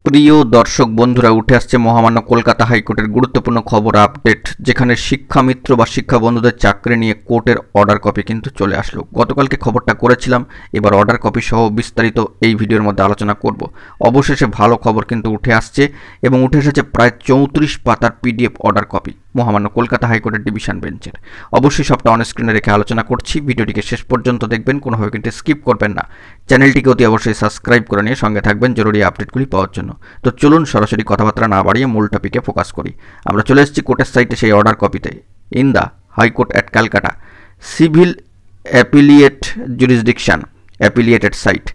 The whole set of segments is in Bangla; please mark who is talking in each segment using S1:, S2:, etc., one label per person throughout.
S1: প্রিয় দর্শক বন্ধুরা, উঠে আসছে মহামান্য কলকাতা হাইকোর্টের গুরুত্বপূর্ণ খবর আপডেট, যেখানে শিক্ষামিত্র বা শিক্ষা বন্ধুদের চাকরি নিয়ে কোর্টের অর্ডার কপি কিন্তু চলে আসলো। গতকালকে খবরটা করেছিলাম, এবার অর্ডার কপি সহ বিস্তারিত এই ভিডিওর মধ্যে আলোচনা করব। অবশেষে ভালো খবর কিন্তু উঠে আসছে এবং উঠে এসেছে প্রায় 34 পাতার পিডিএফ অর্ডার কপি মহামান্য কলকাতা হাইকোর্টের ডিভিশন বেঞ্চের। অবশ্যই সবটা অন স্ক্রিনে রেখে আলোচনা করছি, ভিডিওটিকে শেষ পর্যন্ত দেখবেন, কোনোভাবে কিন্তু স্কিপ করবেন না। চ্যানেলটিকে অতি অবশ্যই সাবস্ক্রাইব করে নিয়ে সঙ্গে থাকবেন জরুরি আপডেটগুলি পাওয়ার জন্য। তো চলুন সরাসরি কথাবার্তা না বাড়িয়ে মূল টপিকে ফোকাস করি। আমরা চলে এসেছি কোর্টের সাইটে সেই অর্ডার কপিতে। In the high court at Calcutta civil appellate jurisdiction appellated site.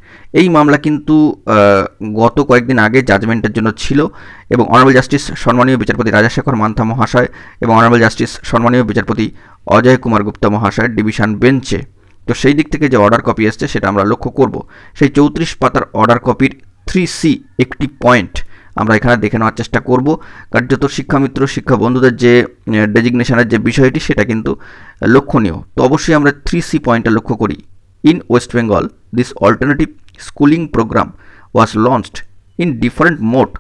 S1: এই মামলা কিন্তু গত কয়েকদিন আগে জাজমেন্টের জন্য ছিল এবং অনারেবল জাস্টিস সম্মানীয় বিচারপতি রাজাশেখর মান্থা মহাশয় এবং অনারেবল জাস্টিস সম্মানীয় বিচারপতি অজয় কুমার গুপ্তা মহাশয়ের ডিভিশন বেঞ্চে। তো সেই দিক থেকে যে অর্ডার কপি এসছে সেটা আমরা লক্ষ্য করব। সেই 34 পাতার অর্ডার কপির 3C একটি পয়েন্ট আমরা এখানে দেখে নেওয়ার চেষ্টা করব। কার্যত শিক্ষামিত্র শিক্ষা বন্ধুদের যে ডেজিগনেশনের যে বিষয়টি সেটা কিন্তু লক্ষণীয়। তো অবশ্যই আমরা 3C পয়েন্টটা লক্ষ্য করি। In West Bengal this alternative schooling program was launched in different mode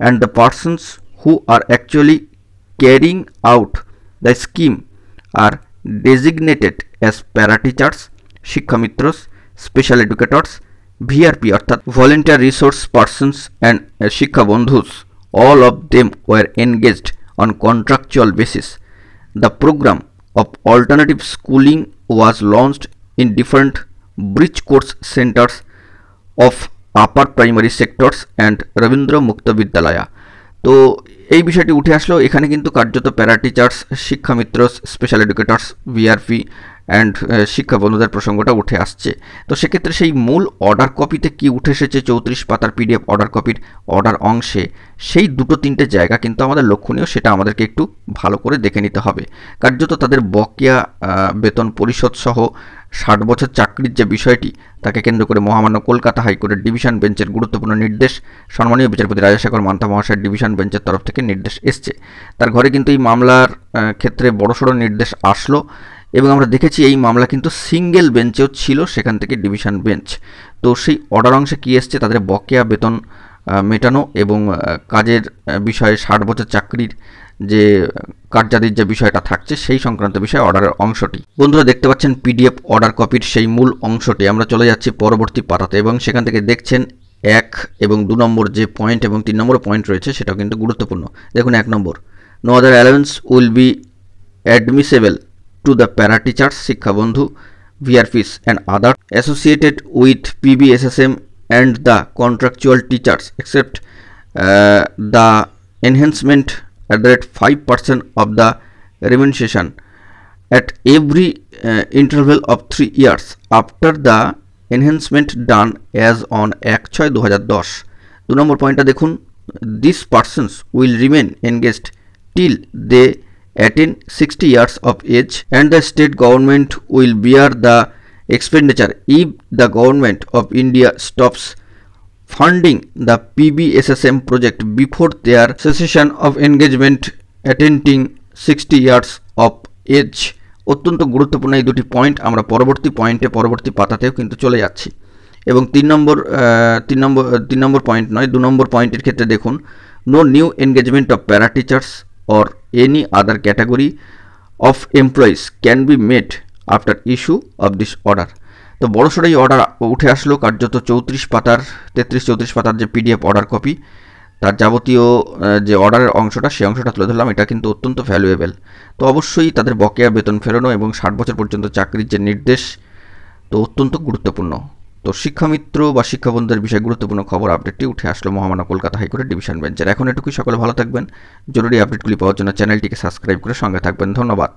S1: and the persons who are actually carrying out the scheme are designated as para teachers, শিক্ষামিত্রস, স্পেশাল এডুকেটরস, VRP অর্থাৎ volunteer resource persons and শিক্ষা বন্ধুস, all of them were engaged on contractual basis. The program of alternative schooling was launched in different bridge course centers of upper primary sectors and Rabindra মুক্ত বিদ্যালয়া। তো এই বিষয়টি উঠে আসলো। এখানে কিন্তু কার্যত প্যারা টিচার্স, শিক্ষামিত্র, স্পেশাল এডুকেটরস, ভিআরপি অ্যান্ড শিক্ষা বন্ধুদের প্রসঙ্গটা উঠে আসছে। তো সেক্ষেত্রে সেই মূল অর্ডার কপিতে কি উঠে এসেছে 34 পাতার পিডিএফ অর্ডার কপির অর্ডার অংশে, সেই দুটো তিনটে জায়গা কিন্তু আমাদের লক্ষণীয়, সেটা আমাদেরকে একটু ভালো করে দেখে নিতে হবে। কার্যত তাদের বকেয়া বেতন পরিশোধ সহ 60 বছর চাকরির যে বিষয়টি, তাকে কেন্দ্র করে মহামান্য কলকাতা হাইকোর্টের ডিভিশন বেঞ্চের গুরুত্বপূর্ণ নির্দেশ সম্মানীয় বিচারপতি রাজাশেখর মান্থা মহাশয়ের ডিভিশন বেঞ্চের তরফ থেকে নির্দেশ এসছে। তার ঘরে কিন্তু এই মামলার ক্ষেত্রে বড়সড় নির্দেশ আসলো এবং আমরা দেখেছি এই মামলা কিন্তু সিঙ্গেল বেঞ্চেও ছিল, সেখান থেকে ডিভিশন বেঞ্চ। তো সেই অর্ডার অংশে কী এসছে, তাদের বকেয়া বেতন মেটানো এবং কাজের বিষয়ে 60 বছর চাকরির যে কার্যাদির যে বিষয়টা থাকছে সেই সংক্রান্ত বিষয়ে অর্ডারের অংশটি বন্ধুরা দেখতে পাচ্ছেন পিডিএফ অর্ডার কপির সেই মূল অংশটি। আমরা চলে যাচ্ছি পরবর্তী পাতাতে এবং সেখান থেকে দেখছেন 1 এবং 2 নম্বর যে পয়েন্ট এবং 3 নম্বর পয়েন্ট রয়েছে সেটাও কিন্তু গুরুত্বপূর্ণ। দেখুন 1 নম্বর, no other allowance will be admissible to the para teachers, শিক্ষা বন্ধু, VRPs and other associated with PBSSM and the contractual teachers except the enhancement at the rate 5% of the remuneration at every interval of 3 years after the enhancement done as on 1/6/2010. 2 নম্বর পয়েন্টটা দেখুন, these persons will remain engaged till they attain 60 years of age and the state government will bear the expenditure if the government of India stops funding the PBSSM project before their cessation of engagement attaining 60 years of age. অত্যন্ত গুরুত্বপূর্ণ এই দুটি পয়েন্ট। আমরা পরবর্তী পয়েন্টে পরবর্তী পাতাতেও কিন্তু চলে যাচ্ছি এবং 3 নম্বর পয়েন্ট নয়, 2 নম্বর পয়েন্টের ক্ষেত্রে দেখুন, no new engagement of para teachers or any other category of employees can be made after issue of this order. তো বড়সড় এই অর্ডার উঠে আসলো। কার্যত 34 পাতার 33-34 পাতার যে পিডিএফ অর্ডার কপি, তার যাবতীয় যে অর্ডারের অংশটা সেই অংশটা তুলে ধরলাম। এটা কিন্তু অত্যন্ত ভ্যালুয়েবল। তো অবশ্যই তাদের বকেয়া বেতন ফেরানো এবং 60 বছর পর্যন্ত চাকরির যে নির্দেশ, তো অত্যন্ত গুরুত্বপূর্ণ। তো শিক্ষামিত্র বা শিক্ষাবন্ধুদের বিষয়ে গুরুত্বপূর্ণ খবর আপডেটটি উঠে আসলো মহামান্য কলকাতা হাইকোর্টের ডিভিশন বেঞ্চের। এখন এটুকুই, সকলে ভালো থাকবেন। জরুরি আপডেটগুলি পাওয়ার জন্য চ্যানেলটিকে সাবস্ক্রাইব করে সঙ্গে থাকবেন। ধন্যবাদ।